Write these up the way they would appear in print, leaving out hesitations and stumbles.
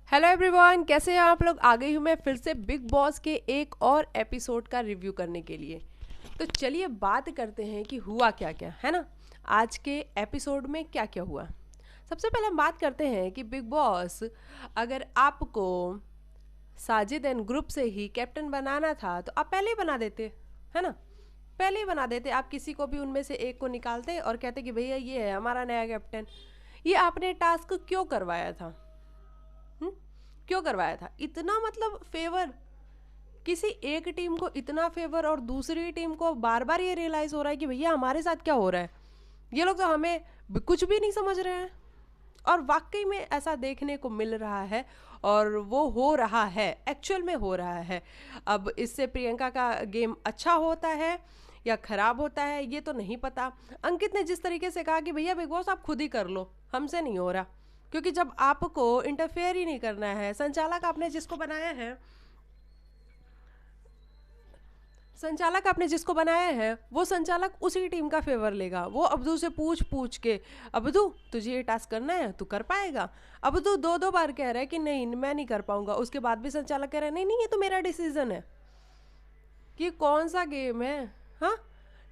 Hello everyone, कैसे हैं आप लोग। आ गई हूँ मैं फिर से बिग बॉस के एक और एपिसोड का रिव्यू करने के लिए। तो चलिए बात करते हैं कि हुआ क्या क्या है ना, आज के एपिसोड में क्या क्या हुआ। सबसे पहले हम बात करते हैं कि बिग बॉस अगर आपको साजिद एंड ग्रुप से ही कैप्टन बनाना था तो आप पहले ही बना देते, है ना। पहले ही बना देते, आप किसी को भी उनमें से एक को निकालते और कहते कि भैया ये है हमारा नया कैप्टन। ये आपने टास्क क्यों करवाया था? हुँ? क्यों करवाया था इतना, मतलब फेवर, किसी एक टीम को इतना फेवर और दूसरी टीम को बार बार ये रियलाइज हो रहा है कि भैया हमारे साथ क्या हो रहा है, ये लोग तो हमें कुछ भी नहीं समझ रहे हैं। और वाकई में ऐसा देखने को मिल रहा है और वो हो रहा है, एक्चुअल में हो रहा है। अब इससे प्रियंका का गेम अच्छा होता है या खराब होता है ये तो नहीं पता। अंकित ने जिस तरीके से कहा कि भैया बिग बॉस आप खुद ही कर लो, हमसे नहीं हो रहा, क्योंकि जब आपको इंटरफेयर ही नहीं करना है, संचालक आपने जिसको बनाया है, संचालक आपने जिसको बनाया है वो संचालक उसी टीम का फेवर लेगा। वो अब्दू से पूछ पूछ के, अब्दू तुझे ये टास्क करना है, तू कर पाएगा? अब्दू दो दो बार कह रहा है कि नहीं मैं नहीं कर पाऊंगा, उसके बाद भी संचालक कह रहा है नहीं नहीं ये तो मेरा डिसीजन है। कि कौन सा गेम है? हाँ,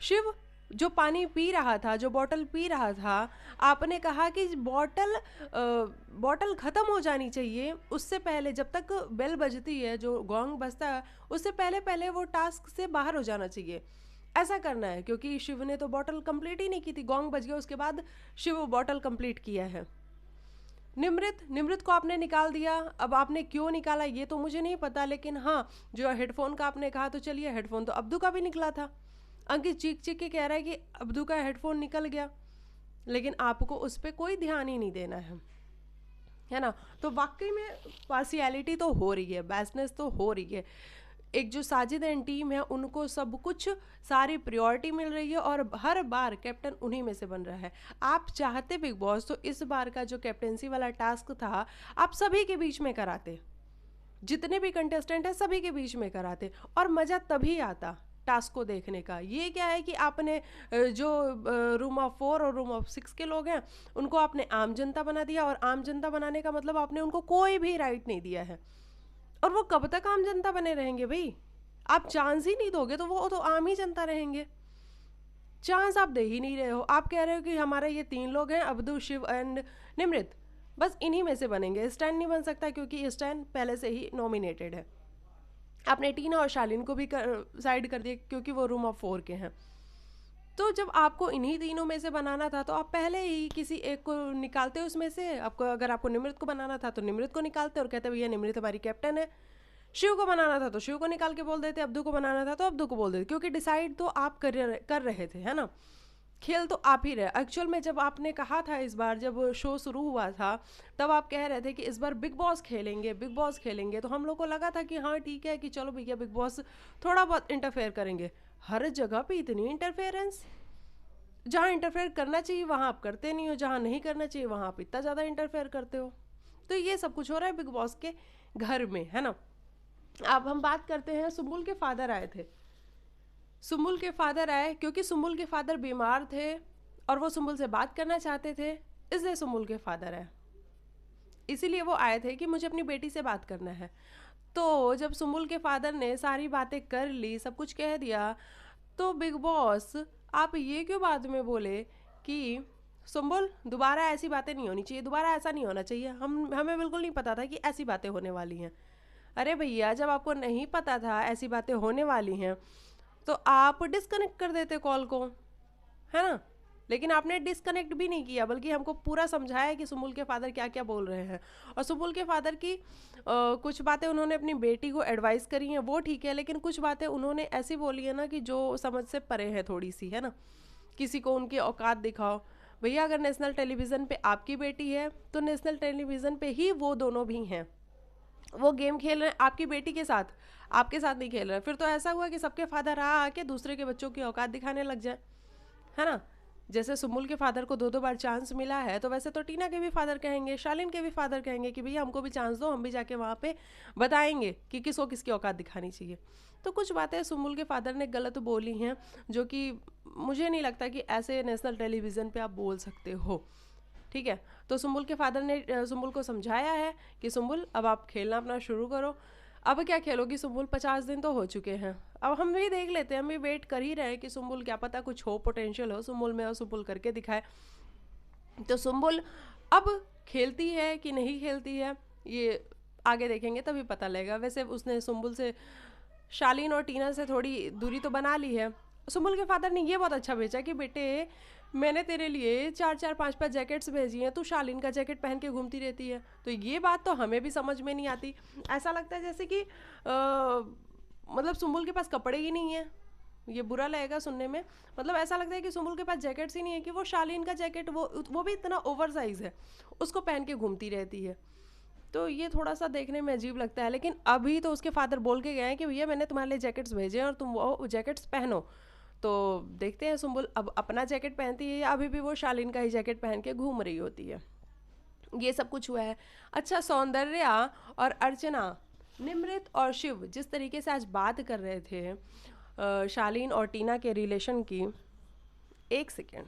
शिव जो पानी पी रहा था, जो बॉटल पी रहा था, आपने कहा कि बॉटल ख़त्म हो जानी चाहिए उससे पहले, जब तक बेल बजती है, जो गोंग बजता है उससे पहले पहले वो टास्क से बाहर हो जाना चाहिए। ऐसा करना है क्योंकि शिव ने तो बॉटल कंप्लीट ही नहीं की थी, गोंग बज गया उसके बाद शिव बॉटल कंप्लीट किया है। निमृत निमृत को आपने निकाल दिया। अब आपने क्यों निकाला ये तो मुझे नहीं पता, लेकिन हाँ जो हेडफोन का आपने कहा तो चलिए, हेडफोन तो अब्दू का भी निकला था। अंकित चीख चीख के कह रहा है कि अब्दू का हेडफोन निकल गया, लेकिन आपको उस पर कोई ध्यान ही नहीं देना है ना। तो वाकई में पार्शियलिटी तो हो रही है, बैसनेस तो हो रही है। एक जो साजिद एंड टीम है उनको सब कुछ, सारी प्रायोरिटी मिल रही है और हर बार कैप्टन उन्हीं में से बन रहा है। आप चाहते बिग बॉस तो इस बार का जो कैप्टेंसी वाला टास्क था आप सभी के बीच में कराते, जितने भी कंटेस्टेंट हैं सभी के बीच में कराते, और मज़ा तभी आता टास्क को देखने का। ये क्या है कि आपने जो रूम ऑफ 4 और रूम ऑफ 6 के लोग हैं उनको आपने आम जनता बना दिया, और आम जनता बनाने का मतलब आपने उनको कोई भी राइट नहीं दिया है। और वो कब तक आम जनता बने रहेंगे भाई? आप चांस ही नहीं दोगे तो वो तो आम ही जनता रहेंगे। चांस आप दे ही नहीं रहे हो। आप कह रहे हो कि हमारे ये 3 लोग हैं, अब्दू, शिव एंड निमृत, बस इन्हीं में से बनेंगे। स्टैन नहीं बन सकता क्योंकि स्टैन पहले से ही नॉमिनेटेड है। आपने टीना और शालीन को भी साइड कर दिया क्योंकि वो रूम ऑफ 4 के हैं। तो जब आपको इन्हीं तीनों में से बनाना था तो आप पहले ही किसी एक को निकालते उसमें से। आपको अगर आपको निमृत को बनाना था तो निमृत को निकालते और कहते भैया निमृत हमारी कैप्टन है। शिव को बनाना था तो शिव को निकाल के बोल देते, अब्दू को बनाना था तो अब्दू को बोल देते, क्योंकि डिसाइड तो आप कर रहे थे, है ना। खेल तो आप ही रहे। एक्चुअल में जब आपने कहा था इस बार, जब शो शुरू हुआ था तब आप कह रहे थे कि इस बार बिग बॉस खेलेंगे, बिग बॉस खेलेंगे, तो हम लोग को लगा था कि हाँ ठीक है कि चलो भैया बिग बॉस थोड़ा बहुत इंटरफेयर करेंगे। हर जगह पे इतनी इंटरफेरेंस, जहाँ इंटरफेयर करना चाहिए वहाँ आप करते नहीं हो, जहाँ नहीं करना चाहिए वहाँ आप इतना ज़्यादा इंटरफेयर करते हो। तो ये सब कुछ हो रहा है बिग बॉस के घर में, है ना। अब हम बात करते हैं, सुम्बुल के फादर आए थे। सुम्बुल के फादर आए क्योंकि सुम्बुल के फादर बीमार थे और वो सुम्बुल से बात करना चाहते थे, इसलिए सुम्बुल के फादर आए। इसीलिए वो आए थे कि मुझे अपनी बेटी से बात करना है। तो जब सुम्बुल के फादर ने सारी बातें कर ली, सब कुछ कह दिया, तो बिग बॉस आप ये क्यों बाद में बोले कि सुम्बुल दोबारा ऐसी बातें नहीं होनी चाहिए, दोबारा ऐसा नहीं होना चाहिए, हमें बिल्कुल नहीं पता था कि ऐसी बातें होने वाली हैं। अरे भैया जब आपको नहीं पता था ऐसी बातें होने वाली हैं तो आप डिस्कनेक्ट कर देते कॉल को, है ना। लेकिन आपने डिस्कनेक्ट भी नहीं किया, बल्कि हमको पूरा समझाया कि सुमुल के फादर क्या क्या बोल रहे हैं। और सुमुल के फादर की कुछ बातें उन्होंने अपनी बेटी को एडवाइस करी हैं वो ठीक है, लेकिन कुछ बातें उन्होंने ऐसी बोली है ना कि जो समझ से परे है थोड़ी सी, है ना। किसी को उनकी औकात दिखाओ। भैया अगर नेशनल टेलीविज़न पे आपकी बेटी है तो नेशनल टेलीविज़न पे ही वो दोनों भी हैं। वो गेम खेल रहे हैं आपकी बेटी के साथ, आपके साथ नहीं खेल रहे। फिर तो ऐसा हुआ कि सबके फादर आ आके दूसरे के बच्चों की औकात दिखाने लग जाए, है ना। जैसे सुमुल के फादर को दो दो बार चांस मिला है तो वैसे तो टीना के भी फादर कहेंगे, शालीन के भी फादर कहेंगे कि भैया हमको भी चांस दो, हम भी जाके वहाँ पे बताएंगे कि किसको किसकी औकात दिखानी चाहिए। तो कुछ बातें सुमुल के फादर ने गलत बोली हैं जो कि मुझे नहीं लगता कि ऐसे नेशनल टेलीविज़न पे आप बोल सकते हो, ठीक है। तो सुम्बुल के फादर ने सुम्बुल को समझाया है कि सुम्बुल अब आप खेलना अपना शुरू करो। अब क्या खेलोगी सुम्बुल, 50 दिन तो हो चुके हैं, अब हम भी देख लेते हैं, हम भी वेट कर ही रहे हैं कि सुम्बुल क्या पता कुछ हो, पोटेंशियल हो सुम्बुल में और सुम्बुल करके दिखाए। तो सुम्बुल अब खेलती है कि नहीं खेलती है ये आगे देखेंगे तभी पता लगेगा। वैसे उसने सुम्बुल से, शालीन और टीना से थोड़ी दूरी तो बना ली है। सुम्बुल के फादर ने ये बहुत अच्छा भेजा कि बेटे मैंने तेरे लिए 4-4 5-5 जैकेट्स भेजी हैं, तू शालीन का जैकेट पहन के घूमती रहती है। तो ये बात तो हमें भी समझ में नहीं आती, ऐसा लगता है जैसे कि मतलब सुम्बुल के पास कपड़े ही नहीं है। ये बुरा लगेगा सुनने में, मतलब ऐसा लगता है कि सुम्बुल के पास जैकेट्स ही नहीं है कि वो शालीन का जैकेट वो भी इतना ओवर साइज है, उसको पहन के घूमती रहती है। तो ये थोड़ा सा देखने में अजीब लगता है। लेकिन अभी तो उसके फादर बोल के गए हैं कि भैया मैंने तुम्हारे लिए जैकेट्स भेजे हैं और तुम वो जैकेट्स पहनो। तो देखते हैं सुम्बुल अब अपना जैकेट पहनती है या अभी भी वो शालीन का ही जैकेट पहन के घूम रही होती है। ये सब कुछ हुआ है। अच्छा, सौंदर्या और अर्चना, निमृत और शिव जिस तरीके से आज बात कर रहे थे शालीन और टीना के रिलेशन की, एक सेकेंड,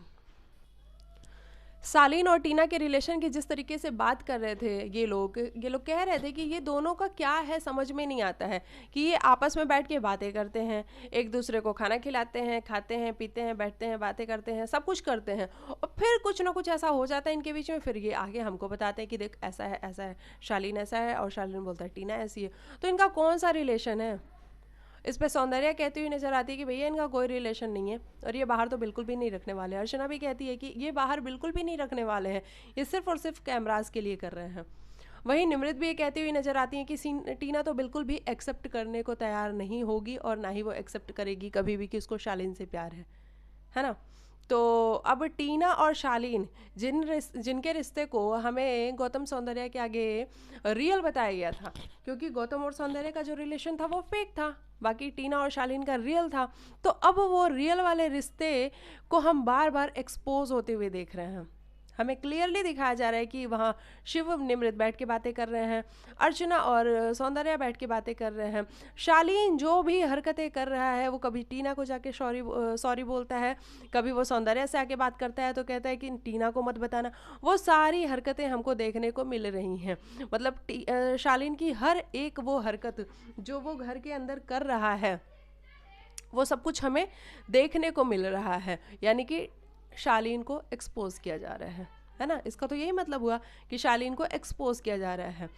शालीन और टीना के रिलेशन की जिस तरीके से बात कर रहे थे ये लोग कह रहे थे कि ये दोनों का क्या है समझ में नहीं आता है, कि ये आपस में बैठ के बातें करते हैं, एक दूसरे को खाना खिलाते हैं, खाते हैं, पीते हैं, बैठते हैं, बातें करते हैं, सब कुछ करते हैं, और फिर कुछ ना कुछ ऐसा हो जाता है इनके बीच में। फिर ये आगे हमको बताते हैं कि देख ऐसा है, ऐसा है, शालीन ऐसा है और शालीन बोलता है टीना ऐसी है। तो इनका कौन सा रिलेशन है? इस पे सौंदर्या कहती हुई नजर आती है कि भैया इनका कोई रिलेशन नहीं है और ये बाहर तो बिल्कुल भी नहीं रखने वाले। अर्चना भी कहती है कि ये बाहर बिल्कुल भी नहीं रखने वाले हैं, ये सिर्फ और सिर्फ कैमरास के लिए कर रहे हैं। वहीं निमृत भी ये कहती हुई नजर आती है कि टीना तो बिल्कुल भी एक्सेप्ट करने को तैयार नहीं होगी और ना ही वो एक्सेप्ट करेगी कभी भी कि उसको शालीन से प्यार है ना। तो अब टीना और शालीन जिनके रिश्ते को हमें गौतम सौंदर्या के आगे रियल बताया गया था, क्योंकि गौतम और सौंदर्या का जो रिलेशन था वो फेक था, बाकी टीना और शालीन का रियल था। तो अब वो रियल वाले रिश्ते को हम बार बार एक्सपोज होते हुए देख रहे हैं। हमें क्लियरली दिखाया जा रहा है कि वहाँ शिव निमृत बैठ के बातें कर रहे हैं, अर्चना और सौंदर्या बैठ के बातें कर रहे हैं, शालीन जो भी हरकतें कर रहा है वो कभी टीना को जाके सॉरी बोलता है, कभी वो सौंदर्या से आके बात करता है तो कहता है कि टीना को मत बताना। वो सारी हरकतें हमको देखने को मिल रही हैं। मतलब शालीन की हर एक वो हरकत जो वो घर के अंदर कर रहा है वो सब कुछ हमें देखने को मिल रहा है, यानी कि शालीन को एक्सपोज किया जा रहा है ना। इसका तो यही मतलब हुआ कि शालीन को एक्सपोज किया जा रहा है।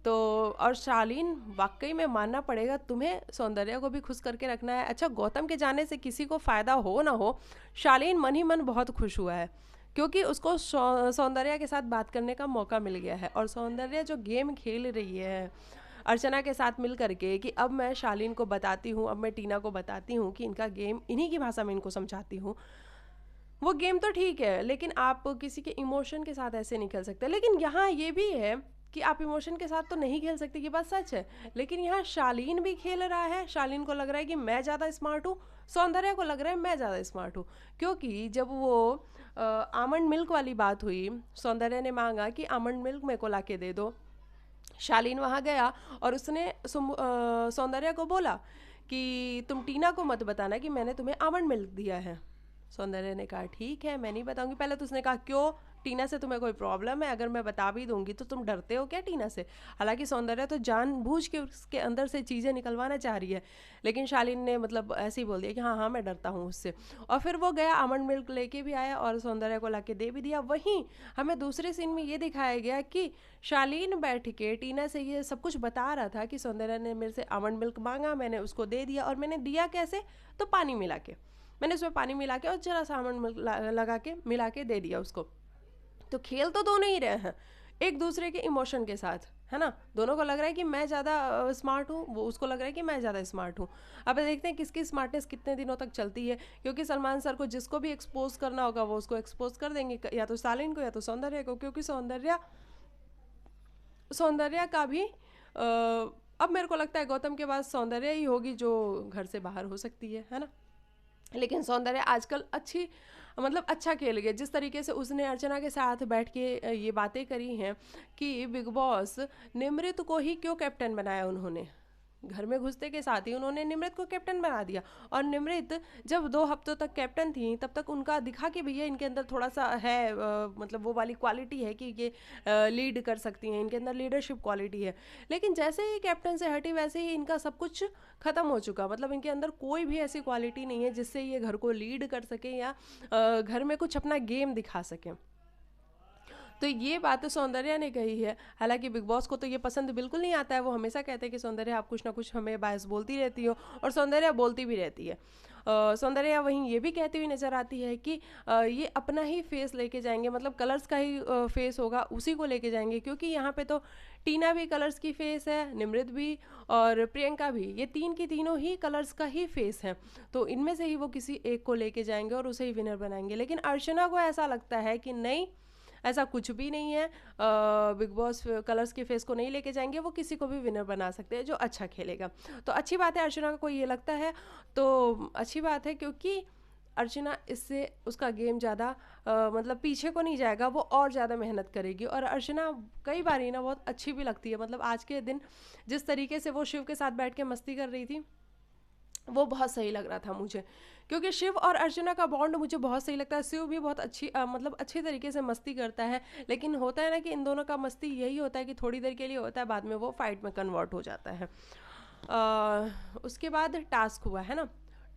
तो और शालीन वाकई में मानना पड़ेगा, तुम्हें सौंदर्या को भी खुश करके रखना है। अच्छा, गौतम के जाने से किसी को फ़ायदा हो ना हो, शालीन मन ही मन बहुत खुश हुआ है, क्योंकि उसको सौंदर्या के साथ बात करने का मौका मिल गया है। और सौंदर्या जो गेम खेल रही है अर्चना के साथ मिल करके कि अब मैं शालीन को बताती हूँ, अब मैं टीना को बताती हूँ कि इनका गेम इन्हीं की भाषा में इनको समझाती हूँ, वो गेम तो ठीक है, लेकिन आप किसी के इमोशन के साथ ऐसे नहीं खेल सकते। लेकिन यहाँ ये भी है कि आप इमोशन के साथ तो नहीं खेल सकते, ये बात सच है, लेकिन यहाँ शालीन भी खेल रहा है। शालीन को लग रहा है कि मैं ज़्यादा स्मार्ट हूँ, सौंदर्या को लग रहा है मैं ज़्यादा स्मार्ट हूँ। क्योंकि जब वो आमंड मिल्क वाली बात हुई, सौंदर्या ने मांगा कि आमंड मिल्क मेरे को ला के दे दो, शालीन वहाँ गया और उसने सौंदर्या को बोला कि तुम टीना को मत बताना कि मैंने तुम्हें आमंड मिल्क दिया है। सौंदर्या ने कहा ठीक है मैं नहीं बताऊंगी। पहले तो उसने कहा क्यों, टीना से तुम्हें कोई प्रॉब्लम है? अगर मैं बता भी दूंगी तो तुम डरते हो क्या टीना से? हालांकि सौंदर्या तो जानबूझ के उसके अंदर से चीज़ें निकलवाना चाह रही है, लेकिन शालीन ने मतलब ऐसे ही बोल दिया कि हाँ हाँ मैं डरता हूँ उससे। और फिर वो गया, आमंड मिल्क लेके भी आया और सौंदर्या को ला के दे भी दिया। वहीं हमें दूसरे सीन में ये दिखाया गया कि शालीन बैठ के टीना से ये सब कुछ बता रहा था कि सौंदर्या ने मेरे से आमंड मिल्क मांगा, मैंने उसको दे दिया, और मैंने दिया कैसे, तो पानी मिला के, मैंने उसमें पानी मिला के और जरा सा आमंड मिल्क लगा के मिला के दे दिया उसको। तो खेल तो दोनों ही रहे हैं एक दूसरे के इमोशन के साथ, है ना। दोनों को लग रहा है कि मैं ज़्यादा स्मार्ट हूँ, वो उसको लग रहा है कि मैं ज़्यादा स्मार्ट हूँ। अब देखते हैं किसकी स्मार्टनेस कितने दिनों तक चलती है, क्योंकि सलमान सर को जिसको भी एक्सपोज करना होगा वो उसको एक्सपोज कर देंगे, या तो शालीन को या तो सौंदर्या को, क्योंकि सौंदर्या का भी अब मेरे को लगता है गौतम के बाद सौंदर्या ही होगी जो घर से बाहर हो सकती है ना। लेकिन सौंदर्या आजकल अच्छा खेल गया। जिस तरीके से उसने अर्चना के साथ बैठ के ये बातें करी हैं कि बिग बॉस निमृत को ही क्यों कैप्टन बनाया उन्होंने, घर में घुसते के साथ ही उन्होंने निमृत को कैप्टन बना दिया। और निमृत जब 2 हफ्तों तक कैप्टन थी तब तक उनका दिखा कि भैया इनके अंदर थोड़ा सा है, मतलब वो वाली क्वालिटी है कि ये लीड कर सकती हैं, इनके अंदर लीडरशिप क्वालिटी है। लेकिन जैसे ही कैप्टन से हटी वैसे ही इनका सब कुछ ख़त्म हो चुका। मतलब इनके अंदर कोई भी ऐसी क्वालिटी नहीं है जिससे ये घर को लीड कर सके या घर में कुछ अपना गेम दिखा सकें। तो ये बात तो सौंदर्या ने कही है। हालांकि बिग बॉस को तो ये पसंद बिल्कुल नहीं आता है। वो हमेशा कहते हैं कि सौंदर्या आप कुछ ना कुछ हमें बायस बोलती रहती हो, और सौंदर्या बोलती भी रहती है। सौंदर्या वहीं ये भी कहती हुई नजर आती है कि ये अपना ही फेस लेके जाएंगे, मतलब कलर्स का ही फेस होगा, उसी को लेके जाएंगे। क्योंकि यहाँ पे तो टीना भी कलर्स की फेस है, निमृत भी और प्रियंका भी, ये तीन की तीनों ही कलर्स का ही फेस है। तो इनमें से ही वो किसी एक को लेके जाएंगे और उसे ही विनर बनाएंगे। लेकिन अर्चना को ऐसा लगता है कि नहीं, ऐसा कुछ भी नहीं है। बिग बॉस कलर्स के फेस को नहीं लेके जाएंगे, वो किसी को भी विनर बना सकते हैं जो अच्छा खेलेगा। तो अच्छी बात है, अर्चना को ये लगता है तो अच्छी बात है, क्योंकि अर्चना इससे उसका गेम ज़्यादा मतलब पीछे को नहीं जाएगा, वो और ज़्यादा मेहनत करेगी। और अर्चना कई बार ही ना बहुत अच्छी भी लगती है। मतलब आज के दिन जिस तरीके से वो शिव के साथ बैठ के मस्ती कर रही थी वो बहुत सही लग रहा था मुझे, क्योंकि शिव और अर्चना का बॉन्ड मुझे बहुत सही लगता है। शिव भी बहुत अच्छी मतलब अच्छे तरीके से मस्ती करता है। लेकिन होता है ना कि इन दोनों का मस्ती यही होता है कि थोड़ी देर के लिए होता है, बाद में वो फाइट में कन्वर्ट हो जाता है। उसके बाद टास्क हुआ है ना,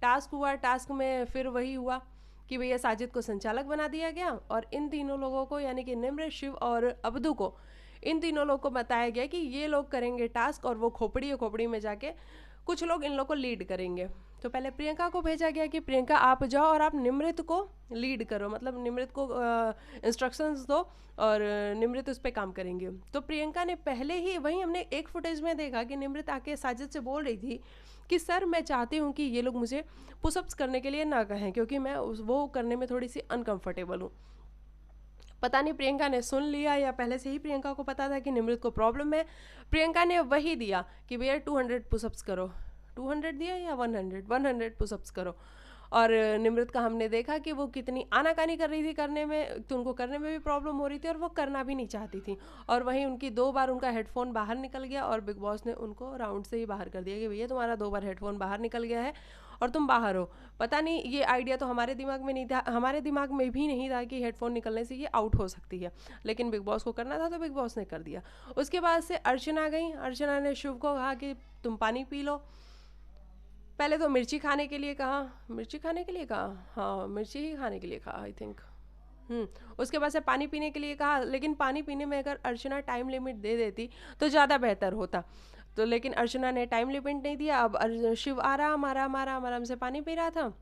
टास्क में फिर वही हुआ कि भैया साजिद को संचालक बना दिया गया, और इन तीनों लोगों को यानी कि निम्र, शिव और अब्दू को, इन तीनों लोगों को बताया गया कि ये लोग करेंगे टास्क, और वो खोपड़ी में जाके कुछ लोग इन लोग को लीड करेंगे। तो पहले प्रियंका को भेजा गया कि प्रियंका आप जाओ और आप निमृत को लीड करो, मतलब निमृत को इंस्ट्रक्शंस दो और निमृत उस पर काम करेंगे। तो प्रियंका ने पहले ही, वहीं हमने एक फुटेज में देखा कि निमृत आके साजिद से बोल रही थी कि सर मैं चाहती हूँ कि ये लोग मुझे पुशअप्स करने के लिए ना कहें, क्योंकि मैं वो करने में थोड़ी सी अनकंफर्टेबल हूँ। पता नहीं प्रियंका ने सुन लिया या पहले से ही प्रियंका को पता था कि निमृत को प्रॉब्लम है। प्रियंका ने वही दिया कि भैया 200 पुशअप्स करो, 200 दिया या 100 पुशअप्स करो। और निमृत का हमने देखा कि वो कितनी आनाकानी कर रही थी करने में, तो उनको करने में भी प्रॉब्लम हो रही थी और वो करना भी नहीं चाहती थी। और वहीं उनकी 2 बार उनका हेडफोन बाहर निकल गया और बिग बॉस ने उनको राउंड से ही बाहर कर दिया कि भैया तुम्हारा 2 बार हेडफोन बाहर निकल गया है और तुम बाहर हो। पता नहीं, ये आइडिया तो हमारे दिमाग में नहीं था, हमारे दिमाग में भी नहीं था कि हेडफोन निकलने से ये आउट हो सकती है। लेकिन बिग बॉस को करना था तो बिग बॉस ने कर दिया। उसके बाद से अर्चना गई, अर्चना ने शिव को कहा कि तुम पानी पी लो। पहले तो मिर्ची खाने के लिए कहा, हाँ मिर्ची ही खाने के लिए कहा आई थिंक। उसके बाद से पानी पीने के लिए कहा, लेकिन पानी पीने में अगर अर्चना टाइम लिमिट दे देती तो ज़्यादा बेहतर होता। तो लेकिन अर्चना ने टाइम लिमिट नहीं दिया। अब शिव आराम से पानी पी रहा था।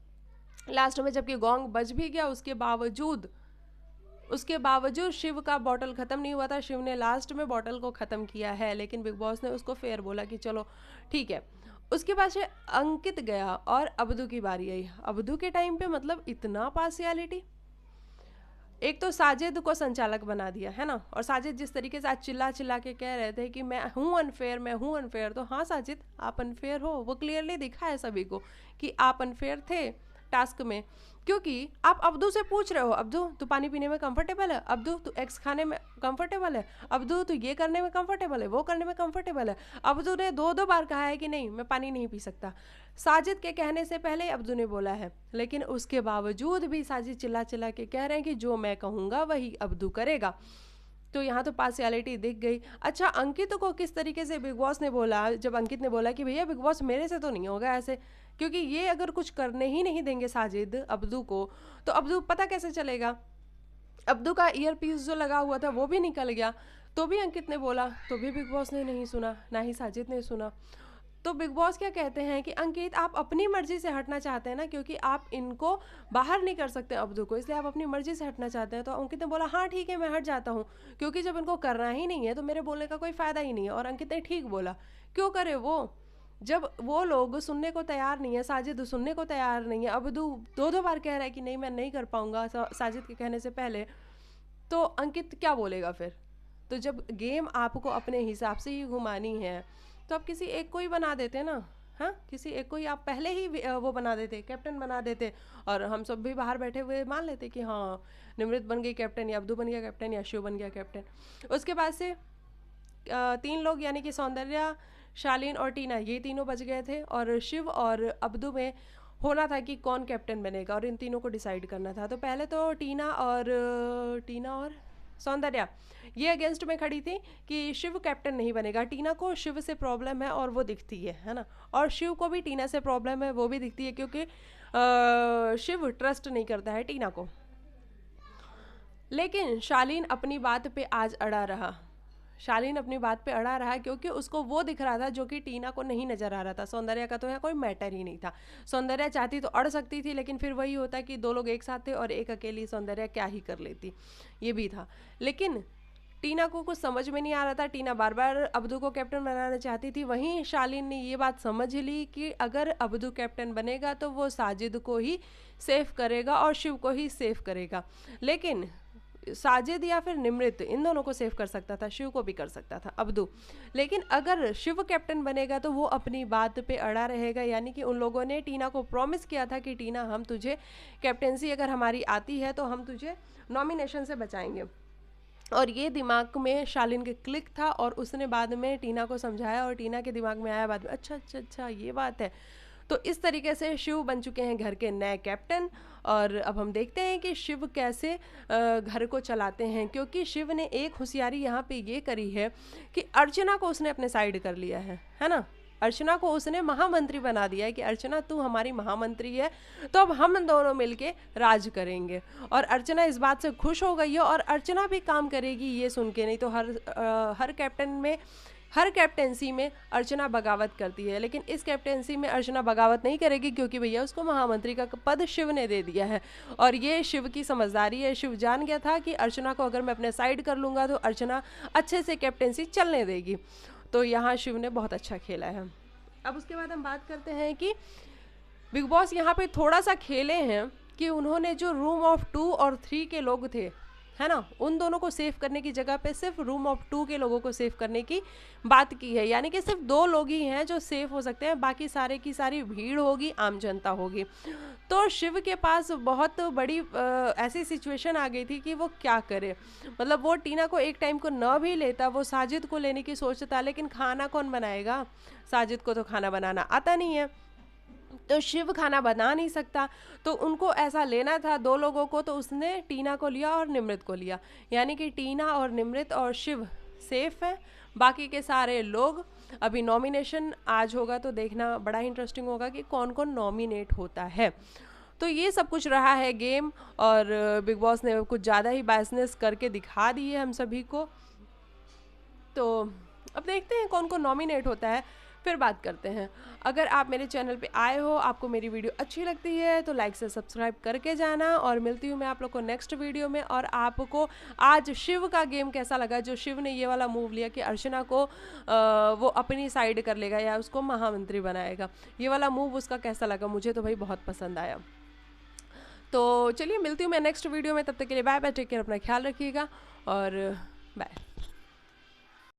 लास्ट में जबकि गोंग बज भी गया, उसके बावजूद शिव का बॉटल ख़त्म नहीं हुआ था। शिव ने लास्ट में बॉटल को ख़त्म किया है, लेकिन बिग बॉस ने उसको फेयर बोला कि चलो ठीक है। उसके बाद से अंकित गया और अब्दू की बारी आई। अब्दू के टाइम पे मतलब इतना पार्शियलिटी, एक तो साजिद को संचालक बना दिया है ना, और साजिद जिस तरीके से आज चिल्ला चिल्ला के कह रहे थे कि मैं हूँ अनफेयर, तो हाँ साजिद आप अनफेयर हो, वो क्लियरली दिखा है सभी को कि आप अनफेयर थे टास्क में। क्योंकि आप अब्दू से पूछ रहे हो, अब्दू तू पानी पीने में कंफर्टेबल है, अब्दू तू एग्स खाने में कंफर्टेबल है, अब्दू तू ये करने में कंफर्टेबल है, वो करने में कंफर्टेबल है। अब्दू ने 2 बार कहा है कि नहीं मैं पानी नहीं पी सकता। साजिद के कहने से पहले अब्दू ने बोला है, लेकिन उसके बावजूद भी साजिद चिल्ला चिल्ला के कह रहे हैं कि जो मैं कहूँगा वही अब्दू करेगा। तो यहाँ तो पार्शियलिटी दिख गई। अच्छा, अंकित को किस तरीके से बिग बॉस ने बोला, जब अंकित ने बोला कि भैया बिग बॉस मेरे से तो नहीं होगा ऐसे, क्योंकि ये अगर कुछ करने ही नहीं देंगे साजिद अब्दू को, तो अब्दू पता कैसे चलेगा। अब्दू का ईयर पीस जो लगा हुआ था वो भी निकल गया। तो भी अंकित ने बोला, तो भी बिग बॉस ने नहीं सुना, ना ही साजिद ने सुना। तो बिग बॉस क्या कहते हैं कि अंकित आप अपनी मर्जी से हटना चाहते हैं ना, क्योंकि आप इनको बाहर नहीं कर सकते अब्दू को, इसलिए आप अपनी मर्जी से हटना चाहते हैं। तो अंकित ने बोला हाँ ठीक है मैं हट जाता हूँ, क्योंकि जब इनको करना ही नहीं है तो मेरे बोलने का कोई फ़ायदा ही नहीं है। और अंकित ने ठीक बोला, क्यों करे वो, जब वो लोग सुनने को तैयार नहीं है, साजिद सुनने को तैयार नहीं है, अब्दू 2 बार कह रहा है कि नहीं मैं नहीं कर पाऊंगा साजिद के कहने से पहले, तो अंकित क्या बोलेगा फिर। तो जब गेम आपको अपने हिसाब से ही घुमानी है तो आप किसी एक को ही बना देते ना, हाँ किसी एक को ही आप पहले ही वो बना देते, कैप्टन बना देते, और हम सब भी बाहर बैठे हुए मान लेते कि हाँ निमृत बन गई कैप्टन, या अब्दू बन गया कैप्टन, या शिव बन गया कैप्टन। उसके बाद से 3 लोग यानी कि सौंदर्या, शालीन और टीना ये तीनों बच गए थे, और शिव और अब्दू में होना था कि कौन कैप्टन बनेगा, और इन तीनों को डिसाइड करना था। तो पहले तो टीना और सौंदर्या ये अगेंस्ट में खड़ी थी कि शिव कैप्टन नहीं बनेगा। टीना को शिव से प्रॉब्लम है और वो दिखती है ना, और शिव को भी टीना से प्रॉब्लम है, वो भी दिखती है, क्योंकि शिव ट्रस्ट नहीं करता है टीना को। लेकिन शालीन अपनी बात पे आज अड़ा रहा। शालीन अपनी बात पे अड़ा रहा क्योंकि उसको वो दिख रहा था जो कि टीना को नहीं नजर आ रहा था। सौंदर्या का तो यहाँ कोई मैटर ही नहीं था। सौंदर्या चाहती तो अड़ सकती थी, लेकिन फिर वही होता कि दो लोग एक साथ थे और एक अकेली सौंदर्या क्या ही कर लेती, ये भी था। लेकिन टीना को कुछ समझ में नहीं आ रहा था। टीना बार बार अब्दू को कैप्टन बनाना चाहती थी। वहीं शालीन ने ये बात समझ ली कि अगर अब्दू कैप्टन बनेगा तो वो साजिद को ही सेफ करेगा और शिव को ही सेफ करेगा। लेकिन साजिद या फिर निमृत इन दोनों को सेव कर सकता था, शिव को भी कर सकता था अब्दू। लेकिन अगर शिव कैप्टन बनेगा तो वो अपनी बात पे अड़ा रहेगा, यानी कि उन लोगों ने टीना को प्रॉमिस किया था कि टीना हम तुझे कैप्टेंसी अगर हमारी आती है तो हम तुझे नॉमिनेशन से बचाएंगे। और ये दिमाग में शालीन के क्लिक था, और उसने बाद में टीना को समझाया और टीना के दिमाग में आया बाद में, अच्छा अच्छा अच्छा ये बात है। तो इस तरीके से शिव बन चुके हैं घर के नए कैप्टन। और अब हम देखते हैं कि शिव कैसे घर को चलाते हैं, क्योंकि शिव ने एक होशियारी यहाँ पे ये करी है कि अर्चना को उसने अपने साइड कर लिया है ना। अर्चना को उसने महामंत्री बना दिया है कि अर्चना तू हमारी महामंत्री है, तो अब हम दोनों मिलके राज करेंगे। और अर्चना इस बात से खुश हो गई है, और अर्चना भी काम करेगी ये सुन के। नहीं तो हर कैप्टेंसी में अर्चना बगावत करती है, लेकिन इस कैप्टेंसी में अर्चना बगावत नहीं करेगी, क्योंकि भैया उसको महामंत्री का पद शिव ने दे दिया है। और ये शिव की समझदारी है। शिव जान गया था कि अर्चना को अगर मैं अपने साइड कर लूँगा तो अर्चना अच्छे से कैप्टेंसी चलने देगी। तो यहाँ शिव ने बहुत अच्छा खेला है। अब उसके बाद हम बात करते हैं कि बिग बॉस यहाँ पे थोड़ा सा खेले हैं कि उन्होंने जो रूम ऑफ 2 और 3 के लोग थे, है ना, उन दोनों को सेव करने की जगह पे सिर्फ रूम ऑफ 2 के लोगों को सेव करने की बात की है। यानी कि सिर्फ 2 लोग ही हैं जो सेफ हो सकते हैं, बाकी सारे की सारी भीड़ होगी, आम जनता होगी। तो शिव के पास बहुत बड़ी ऐसी सिचुएशन आ गई थी कि वो क्या करे। मतलब वो टीना को एक टाइम को न भी लेता, वो साजिद को लेने की सोचता, लेकिन खाना कौन बनाएगा? साजिद को तो खाना बनाना आता नहीं है, तो शिव खाना बना नहीं सकता। तो उनको ऐसा लेना था 2 लोगों को, तो उसने टीना को लिया और निमृत को लिया। यानी कि टीना और निमृत और शिव सेफ है, बाकी के सारे लोग। अभी नॉमिनेशन आज होगा तो देखना बड़ा इंटरेस्टिंग होगा कि कौन कौन नॉमिनेट होता है। तो ये सब कुछ रहा है गेम, और बिग बॉस ने कुछ ज़्यादा ही बायसनेस करके दिखा दी है हम सभी को। तो अब देखते हैं कौन कौन नॉमिनेट होता है, फिर बात करते हैं। अगर आप मेरे चैनल पे आए हो, आपको मेरी वीडियो अच्छी लगती है तो लाइक से सब्सक्राइब करके जाना। और मिलती हूँ मैं आप लोग को नेक्स्ट वीडियो में। और आपको आज शिव का गेम कैसा लगा, जो शिव ने ये वाला मूव लिया कि अर्चना को वो अपनी साइड कर लेगा या उसको महामंत्री बनाएगा, ये वाला मूव उसका कैसा लगा? मुझे तो भाई बहुत पसंद आया। तो चलिए मिलती हूँ मैं नेक्स्ट वीडियो में, तब तक के लिए बाय बाय, टेक केयर, अपना ख्याल रखिएगा और बाय।